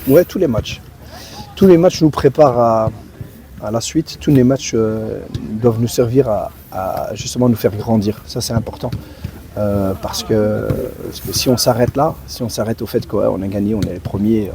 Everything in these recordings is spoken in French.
Ouais, tous les matchs. Tous les matchs nous préparent à la suite. Tous les matchs doivent nous servir à justement nous faire grandir. Ça, c'est important. Parce que si on s'arrête là, si on s'arrête au fait qu'on a gagné, on est les premiers,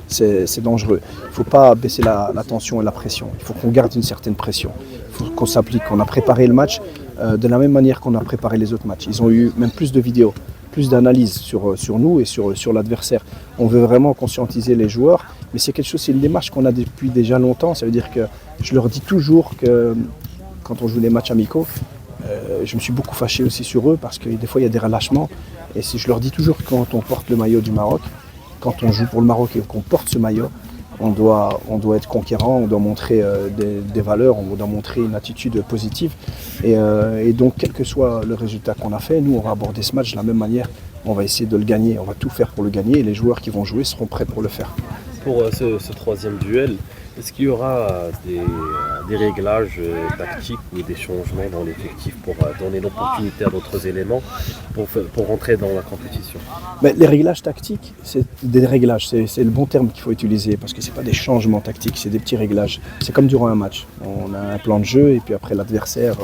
c'est dangereux. Il ne faut pas baisser la tension et la pression. Il faut qu'on garde une certaine pression. Il faut qu'on s'applique. On a préparé le match de la même manière qu'on a préparé les autres matchs. Ils ont eu même plus de vidéos, plus d'analyses sur nous et sur l'adversaire. On veut vraiment conscientiser les joueurs, mais c'est quelque chose, c'est une démarche qu'on a depuis déjà longtemps. Ça veut dire que je leur dis toujours que quand on joue des matchs amicaux, je me suis beaucoup fâché aussi sur eux parce que des fois il y a des relâchements. Et si je leur dis toujours que quand on porte le maillot du Maroc, quand on joue pour le Maroc et qu'on porte ce maillot, on doit être conquérant, on doit montrer des valeurs, on doit montrer une attitude positive. Et donc, quel que soit le résultat qu'on a fait, nous, on va aborder ce match de la même manière. On va essayer de le gagner, on va tout faire pour le gagner et les joueurs qui vont jouer seront prêts pour le faire. Pour ce troisième duel, est-ce qu'il y aura des réglages tactiques ou des changements dans l'effectif pour donner l'opportunité à d'autres éléments pour rentrer dans la compétition? Mais les réglages tactiques, c'est des réglages, c'est le bon terme qu'il faut utiliser parce que ce n'est pas des changements tactiques, c'est des petits réglages. C'est comme durant un match. On a un plan de jeu et puis après l'adversaire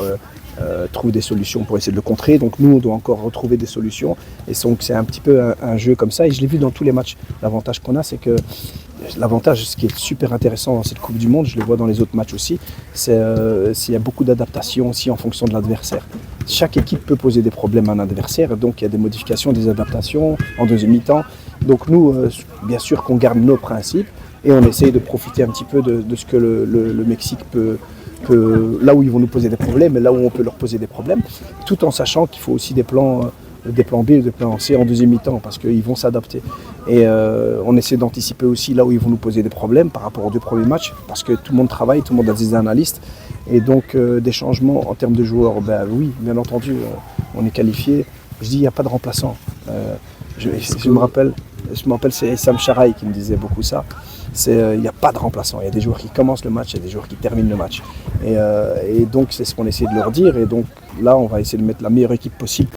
trouve des solutions pour essayer de le contrer. Donc nous, on doit encore retrouver des solutions. Et donc c'est un petit peu un jeu comme ça. Et je l'ai vu dans tous les matchs. L'avantage qu'on a, c'est que l'avantage, ce qui est super intéressant dans cette Coupe du Monde, je le vois dans les autres matchs aussi, c'est qu'il y a beaucoup d'adaptations aussi en fonction de l'adversaire. Chaque équipe peut poser des problèmes à un adversaire, donc il y a des modifications, des adaptations en deuxième mi-temps. Donc nous, bien sûr qu'on garde nos principes et on essaye de profiter un petit peu de ce que le Mexique peut, là où ils vont nous poser des problèmes et là où on peut leur poser des problèmes, tout en sachant qu'il faut aussi des plans B et des plans C en deuxième mi-temps parce qu'ils vont s'adapter. Et on essaie d'anticiper aussi là où ils vont nous poser des problèmes par rapport aux deux premiers matchs parce que tout le monde travaille, tout le monde a des analystes et donc des changements en termes de joueurs, ben oui, bien entendu, on est qualifié. Je dis, il n'y a pas de remplaçant. Je me rappelle, c'est Sam Charaï qui me disait beaucoup ça. Il n'y a pas de remplaçant. Il y a des joueurs qui commencent le match, il y a des joueurs qui terminent le match. Et donc c'est ce qu'on essaie de leur dire. Et donc là, on va essayer de mettre la meilleure équipe possible.